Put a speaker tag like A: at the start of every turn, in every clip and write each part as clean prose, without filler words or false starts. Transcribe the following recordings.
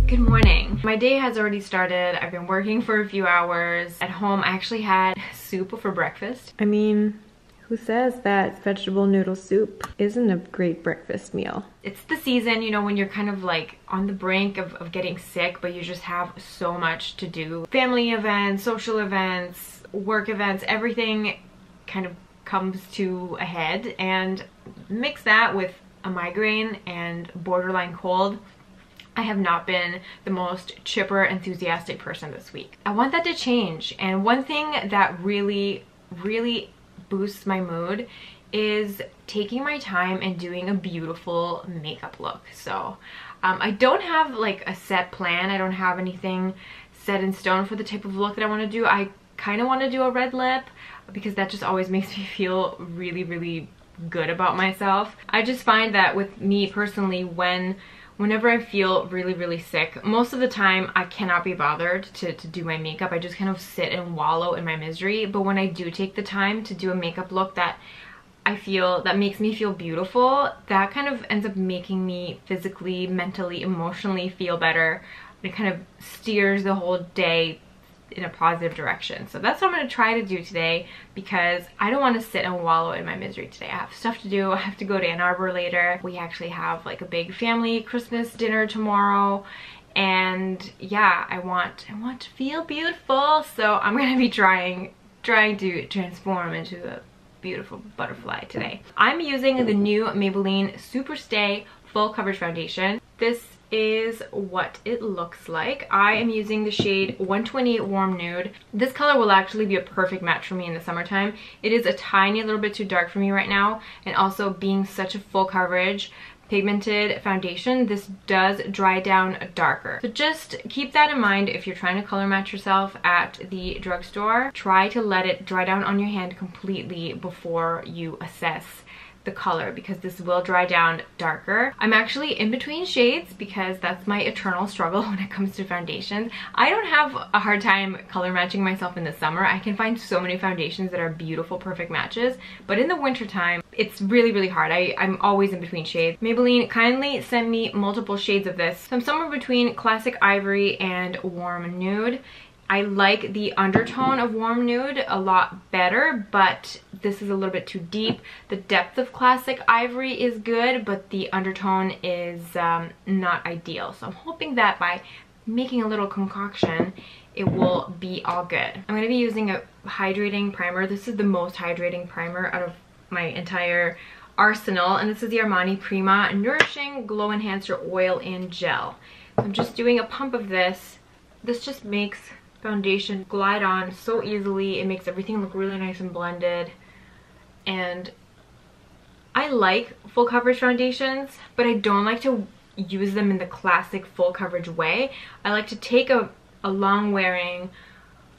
A: Good morning. My day has already started. I've been working for a few hours. At home, I actually had soup for breakfast. I mean, who says that vegetable noodle soup isn't a great breakfast meal? It's the season, you know, when you're kind of like on the brink of getting sick, but you just have so much to do. Family events, social events, work events, everything kind of comes to a head, and mix that with a migraine and borderline cold. I have not been the most chipper, enthusiastic person this week. I want that to change, and one thing that really boosts my mood is taking my time and doing a beautiful makeup look. So I don't have like a set plan. I don't have anything set in stone for the type of look that I want to do. I kind of want to do a red lip because that just always makes me feel really good about myself. I just find that with me personally, whenever I feel really sick, most of the time I cannot be bothered to do my makeup. I just kind of sit and wallow in my misery. But when I do take the time to do a makeup look that I feel that makes me feel beautiful, that kind of ends up making me physically, mentally, emotionally feel better. It kind of steers the whole day in a positive direction. So that's what I'm going to try to do today, because I don't want to sit and wallow in my misery today. I have stuff to do. I have to go to Ann Arbor later. We actually have like a big family Christmas dinner tomorrow, and yeah, I want to feel beautiful. So I'm going to be trying to transform into a beautiful butterfly today. I'm using the new Maybelline SuperStay Full Coverage Foundation. This is what it looks like. I am using the shade 128 Warm Nude. This color will actually be a perfect match for me in the summertime. It is a tiny little bit too dark for me right now, and also being such a full coverage pigmented foundation, this does dry down darker. So just keep that in mind if you're trying to color match yourself at the drugstore. Try to let it dry down on your hand completely before you assess the color, because this will dry down darker. I'm actually in between shades because that's my eternal struggle when it comes to foundations. I don't have a hard time color matching myself in the summer. I can find so many foundations that are beautiful, perfect matches, but in the wintertime, it's really hard. I'm always in between shades. Maybelline kindly sent me multiple shades of this. So I'm somewhere between Classic Ivory and Warm Nude. I like the undertone of Warm Nude a lot better, but this is a little bit too deep. The depth of Classic Ivory is good, but the undertone is not ideal. So I'm hoping that by making a little concoction, it will be all good. I'm going to be using a hydrating primer. This is the most hydrating primer out of my entire arsenal, and this is the Armani Prima Nourishing Glow Enhancer Oil and Gel. So I'm just doing a pump of this. This just makes foundation glide on so easily. It makes everything look really nice and blended, and I like full coverage foundations, but I don't like to use them in the classic full coverage way. I like to take a long wearing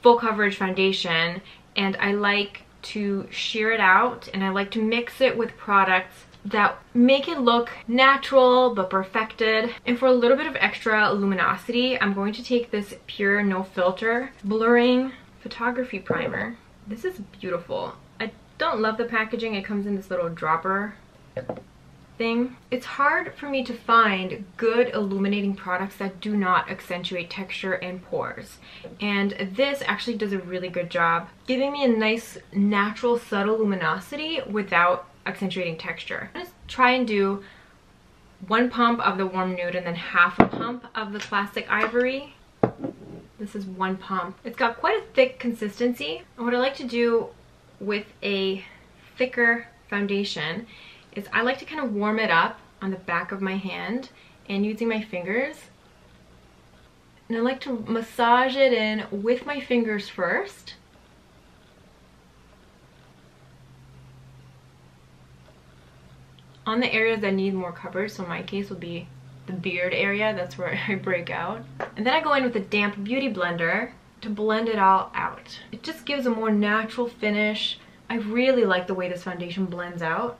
A: full coverage foundation, and I like to sheer it out, and I like to mix it with products that make it look natural but perfected. And for a little bit of extra luminosity, I'm going to take this PUR No Filter Blurring Photography Primer. This is beautiful. I don't love the packaging. It comes in this little dropper thing. It's hard for me to find good illuminating products that do not accentuate texture and pores, and this actually does a really good job giving me a nice natural subtle luminosity without accentuating texture. I'm gonna try and do one pump of the Warm Nude and then half a pump of the Classic Ivory. This is one pump. It's got quite a thick consistency, and what I like to do with a thicker foundation is I like to kind of warm it up on the back of my hand and using my fingers, and I like to massage it in with my fingers first. On the areas that need more coverage, so in my case would be the beard area, that's where I break out. And then I go in with a damp beauty blender to blend it all out. It just gives a more natural finish. I really like the way this foundation blends out.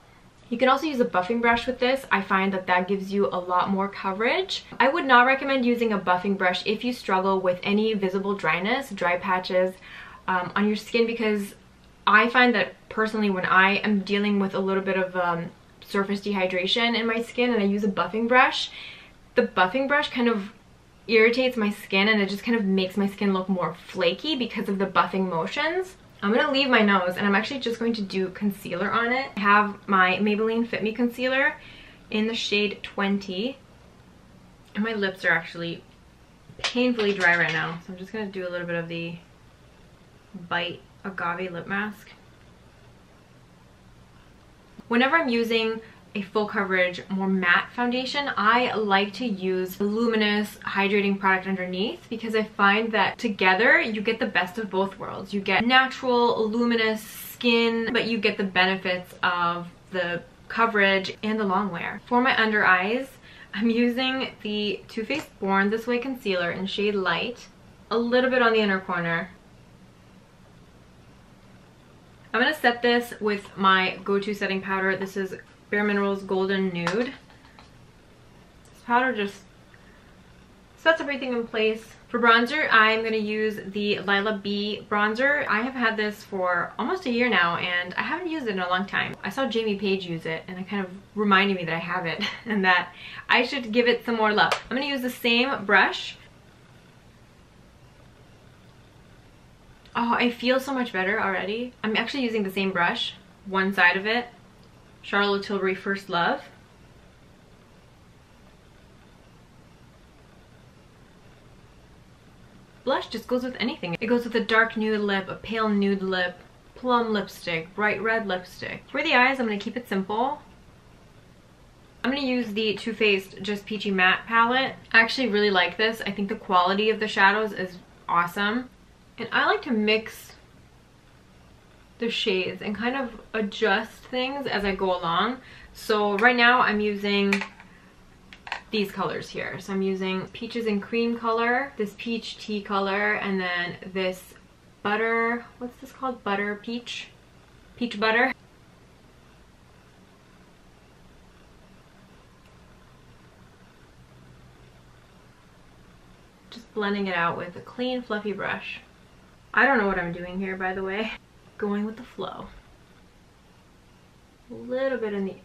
A: You can also use a buffing brush with this. I find that that gives you a lot more coverage. I would not recommend using a buffing brush if you struggle with any visible dryness, dry patches on your skin, because I find that personally when I am dealing with a little bit of surface dehydration in my skin and I use a buffing brush, the buffing brush kind of irritates my skin and it just kind of makes my skin look more flaky because of the buffing motions. I'm gonna leave my nose and I'm actually just going to do concealer on it. I have my Maybelline Fit Me Concealer in the shade 20. And my lips are actually painfully dry right now. So I'm just gonna do a little bit of the Bite Agave lip mask. Whenever I'm using a full coverage, more matte foundation, I like to use a luminous hydrating product underneath because I find that together you get the best of both worlds. You get natural luminous skin, but you get the benefits of the coverage and the long wear. For my under eyes, I'm using the Too Faced Born This Way concealer in shade Light, a little bit on the inner corner. I'm gonna set this with my go-to setting powder. This is BareMinerals Golden Nude. This powder just sets everything in place. For bronzer, I'm going to use the Lilah B Bronzer. I have had this for almost a year now and I haven't used it in a long time. I saw Jamie Page use it and it kind of reminded me that I have it and that I should give it some more love. I'm going to use the same brush. Oh, I feel so much better already. I'm actually using the same brush, one side of it. Charlotte Tilbury First Love. Blush just goes with anything. It goes with a dark nude lip, a pale nude lip, plum lipstick, bright red lipstick. For the eyes, I'm going to keep it simple. I'm going to use the Too Faced Just Peachy Matte palette. I actually really like this. I think the quality of the shadows is awesome. And I like to mix the shades and kind of adjust things as I go along. So right now I'm using these colors here. So I'm using Peaches and Cream color, this Peach Tea color, and then this butter, what's this called? Butter Peach? Peach Butter. Just blending it out with a clean fluffy brush. I don't know what I'm doing here, by the way. Going with the flow. A little bit in the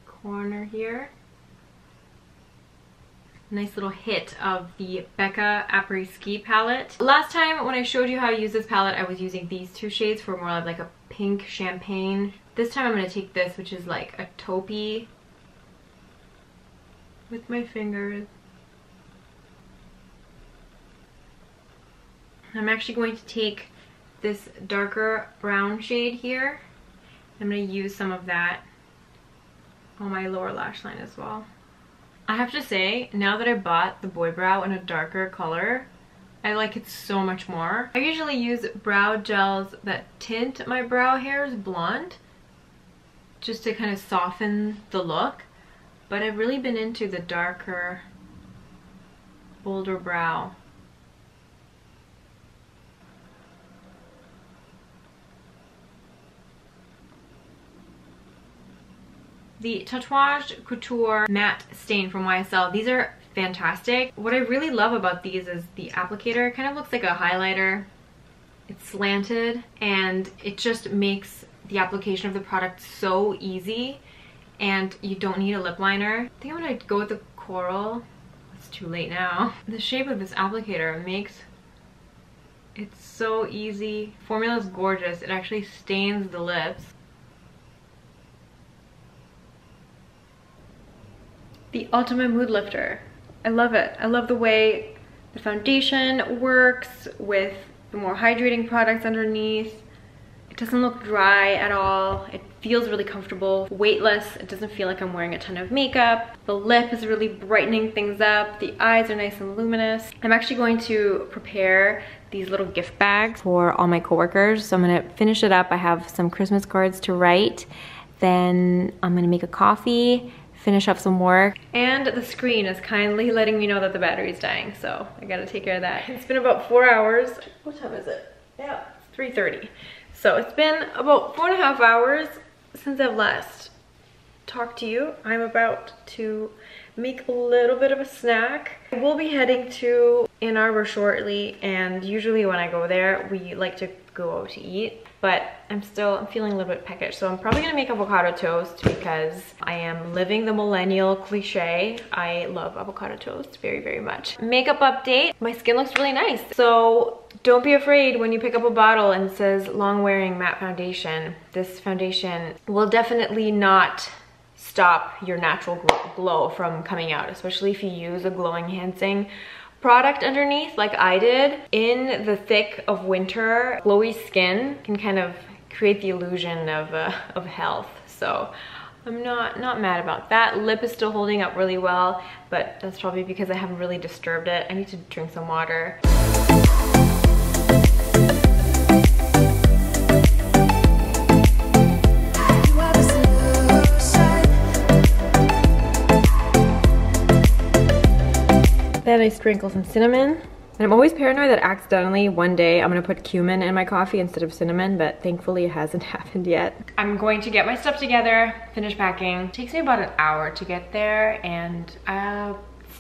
A: corner here. Nice little hit of the BECCA Apres Ski palette. Last time when I showed you how to use this palette, I was using these two shades for more of like a pink champagne. This time I'm going to take this, which is like a taupey, with my fingers. I'm actually going to take this darker brown shade here. I'm going to use some of that on my lower lash line as well. I have to say, now that I bought the Boy Brow in a darker color, I like it so much more. I usually use brow gels that tint my brow hairs blonde, just to kind of soften the look. But I've really been into the darker, bolder brow. The Tatouage Couture Matte Stain from YSL. These are fantastic. What I really love about these is the applicator. It kind of looks like a highlighter. It's slanted and it just makes the application of the product so easy, and you don't need a lip liner. I think I'm gonna go with the coral. It's too late now. The shape of this applicator makes it so easy. Formula is gorgeous. It actually stains the lips. The ultimate mood lifter. I love it. I love the way the foundation works with the more hydrating products underneath. It doesn't look dry at all. It feels really comfortable, weightless. It doesn't feel like I'm wearing a ton of makeup. The lip is really brightening things up. The eyes are nice and luminous. I'm actually going to prepare these little gift bags for all my coworkers. So I'm gonna finish it up. I have some Christmas cards to write. Then I'm gonna make a coffee, finish up some work, and the screen is kindly letting me know that the battery's dying, so I gotta take care of that. It's been about 4 hours. What time is it? Yeah, 3:30. So it's been about 4.5 hours since I've last talked to you. I'm about to make a little bit of a snack. We'll be heading to Ann Arbor shortly, and usually when I go there, we like to go out to eat. But I'm feeling a little bit peckish, so I'm probably gonna make avocado toast because I am living the millennial cliche. I love avocado toast very, very much. Makeup update, my skin looks really nice. So don't be afraid when you pick up a bottle and it says long wearing matte foundation. This foundation will definitely not stop your natural glow from coming out, especially if you use a glow enhancing product underneath like I did. In the thick of winter, glowy skin can kind of create the illusion of health. So I'm not mad about that. Lip is still holding up really well, but that's probably because I haven't really disturbed it. I need to drink some water. Then I sprinkle some cinnamon. And I'm always paranoid that accidentally one day I'm gonna put cumin in my coffee instead of cinnamon, but thankfully it hasn't happened yet. I'm going to get my stuff together, finish packing. It takes me about an hour to get there, and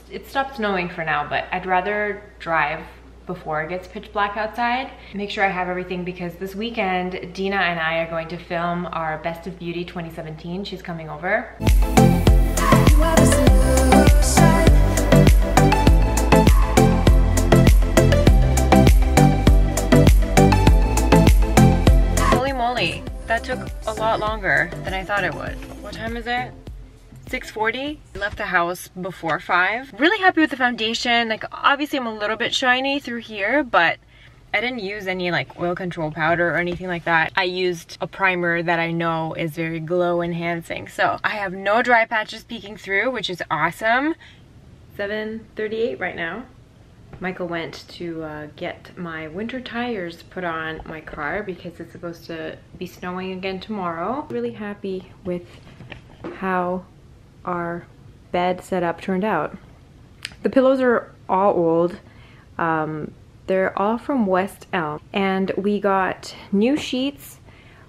A: it stopped snowing for now, but I'd rather drive before it gets pitch black outside. Make sure I have everything because this weekend, Dina and I are going to film our Best of Beauty 2017. She's coming over. That took a lot longer than I thought it would. What time is it? 6:40. I left the house before 5. Really happy with the foundation. Like, obviously I'm a little bit shiny through here, but I didn't use any like oil control powder or anything like that. I used a primer that I know is very glow enhancing. So I have no dry patches peeking through, which is awesome. 7:38 right now. Michael went to get my winter tires put on my car because it's supposed to be snowing again tomorrow. Really happy with how our bed setup turned out. The pillows are all old. They're all from West Elm, and we got new sheets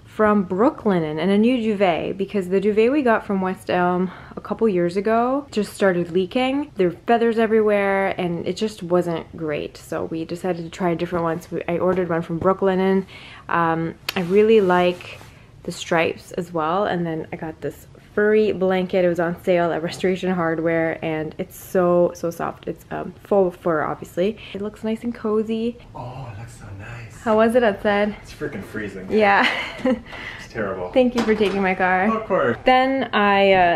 A: from Brooklinen and a new duvet because the duvet we got from West Elm a couple years ago just started leaking. There were feathers everywhere and it just wasn't great. So we decided to try a different one. So I ordered one from Brooklinen. I really like the stripes as well. And then I got this furry blanket. It was on sale at Restoration Hardware and it's so soft. It's faux fur, obviously. It looks nice and cozy.
B: Oh, it looks so nice.
A: How was it outside?
B: It's freaking freezing.
A: Yeah.
B: It's terrible.
A: Thank you for taking my car.
B: Oh, of course.
A: Then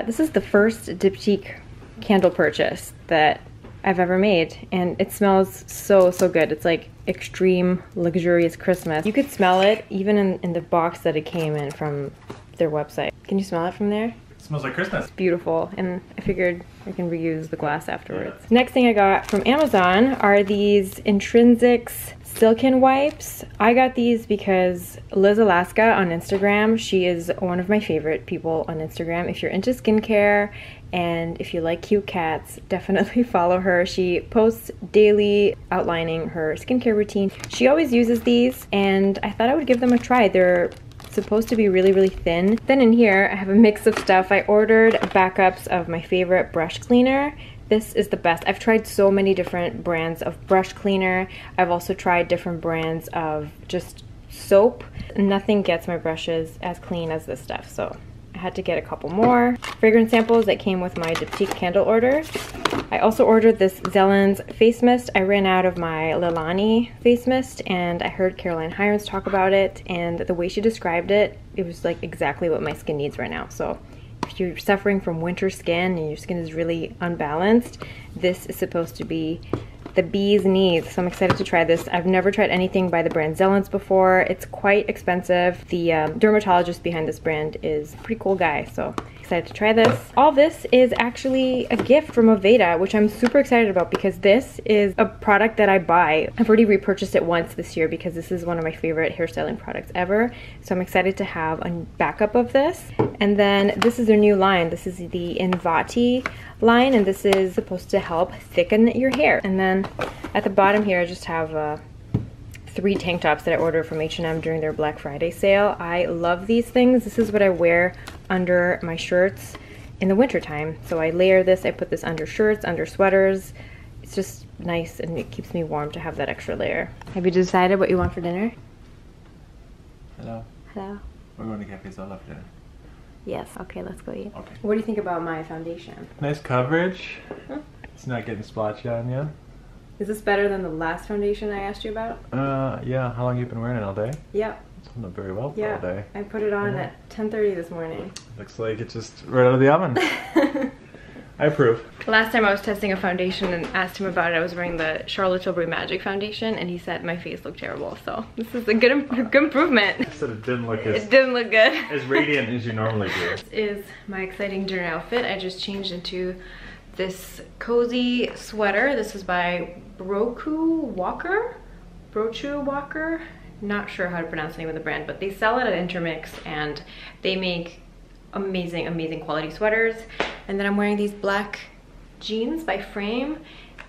A: this is the first Diptyque candle purchase that I've ever made, and it smells so good. It's like extreme luxurious Christmas. You could smell it even in the box that it came in from their website. Can you smell it from there?
B: It smells like Christmas.
A: It's beautiful, and I figured I can reuse the glass afterwards. Yeah. Next thing I got from Amazon are these Intrinsics Silken wipes. I got these because Liz Alaska on Instagram, she is one of my favorite people on Instagram. If you're into skincare and if you like cute cats, definitely follow her. She posts daily outlining her skincare routine. She always uses these and I thought I would give them a try. They're supposed to be really thin. Then in here I have a mix of stuff. I ordered backups of my favorite brush cleaner. This is the best. I've tried so many different brands of brush cleaner. I've also tried different brands of just soap. Nothing gets my brushes as clean as this stuff, so I had to get a couple more. Fragrance samples that came with my Diptyque candle order. I also ordered this Zelens face mist. I ran out of my Lilah face mist and I heard Caroline Hirons talk about it, and the way she described it, it was like exactly what my skin needs right now. So if you're suffering from winter skin and your skin is really unbalanced, this is supposed to be the bee's knees. So I'm excited to try this. I've never tried anything by the brand Zelens before. It's quite expensive. The dermatologist behind this brand is a pretty cool guy, so excited to try this. All this is actually a gift from Aveda, which I'm super excited about because this is a product that I buy. I've already repurchased it once this year because this is one of my favorite hairstyling products ever. So I'm excited to have a backup of this. And then this is their new line. This is the Invati line, and this is supposed to help thicken your hair. And then at the bottom here I just have 3 tank tops that I ordered from H&M during their Black Friday sale. I love these things. This is what I wear under my shirts in the winter time. So I layer this, I put this under shirts, under sweaters. It's just nice and it keeps me warm to have that extra layer. Have you decided what you want for dinner?
B: Hello.
A: Hello.
B: We're going to Cafe Zola for dinner.
A: Yes, okay, let's go eat.
B: Okay.
A: What do you think about my foundation?
B: Nice coverage. Huh? It's not getting splotchy on you.
A: Is this better than the last foundation I asked you about?
B: Yeah. How long you been wearing it all day?
A: Yep.
B: It's holding up very well for all day.
A: I put it on at 10:30 this morning.
B: Looks like it's just right out of the oven. I approve.
A: Last time I was testing a foundation and asked him about it, I was wearing the Charlotte Tilbury Magic foundation and he said my face looked terrible. So this is a good improvement.
B: I said it didn't look
A: It didn't look good.
B: as radiant as you normally do.
A: This is my exciting dinner outfit. I just changed into this cozy sweater. This is by Brochu Walker. Not sure how to pronounce the name of the brand, but they sell it at Intermix and they make amazing quality sweaters. And then I'm wearing these black jeans by Frame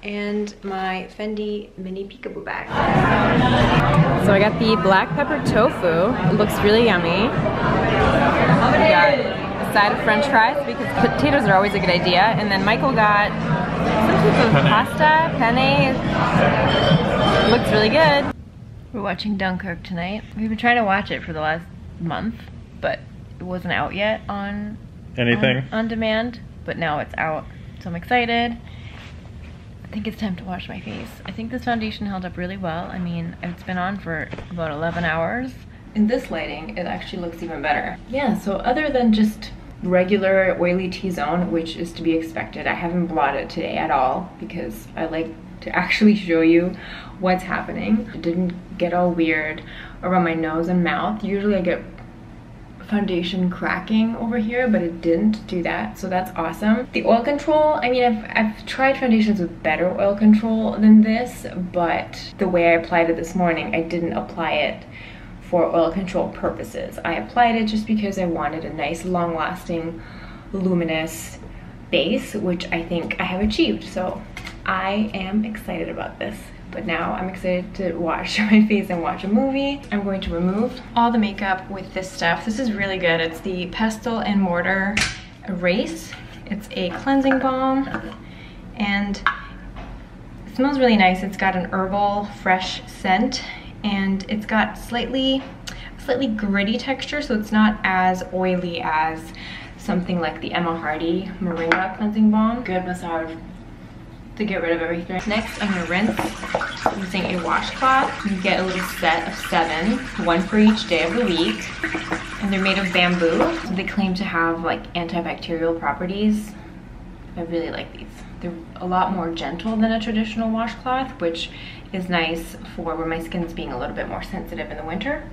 A: and my Fendi mini peekaboo bag. So I got the black pepper tofu. It looks really yummy. We got a side of french fries because potatoes are always a good idea. And then Michael got some type of pasta, penne. It looks really good. We're watching Dunkirk tonight. We've been trying to watch it for the last month, but it wasn't out yet on demand, but now it's out. So I'm excited. I think it's time to wash my face. I think this foundation held up really well. I mean, it's been on for about 11 hours. In this lighting, it actually looks even better. Yeah, so other than just regular oily T-zone, which is to be expected, I haven't blotted today at all because I like to actually show you what's happening. It didn't get all weird around my nose and mouth. Usually I get foundation cracking over here, but it didn't do that, so that's awesome. The oil control, I mean, I've tried foundations with better oil control than this, but the way I applied it this morning, I didn't apply it for oil control purposes. I applied it just because I wanted a nice, long-lasting, luminous base, which I think I have achieved, so I am excited about this. But now I'm excited to wash my face and watch a movie. I'm going to remove all the makeup with this stuff. This is really good. It's the Pestle and Mortar Erase. It's a cleansing balm and it smells really nice. It's got an herbal fresh scent and it's got slightly gritty texture, so it's not as oily as something like the Emma Hardy Moringa cleansing balm. Good massage to get rid of everything. Next, I'm gonna rinse using a washcloth. You get a little set of 7, one for each day of the week. And they're made of bamboo. So they claim to have like antibacterial properties. I really like these. They're a lot more gentle than a traditional washcloth, which is nice for where my skin's being a little bit more sensitive in the winter.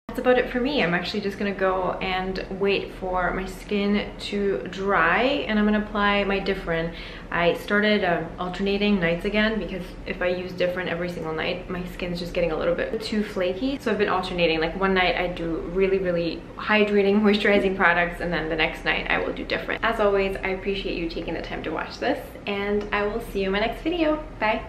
A: That's about it for me. I'm actually just gonna go and wait for my skin to dry and I'm gonna apply my Differin. I started alternating nights again because if I use Differin every single night, my skin's just getting a little bit too flaky. So I've been alternating. Like one night I do really hydrating, moisturizing products and then the next night I will do Differin. As always, I appreciate you taking the time to watch this and I will see you in my next video. Bye.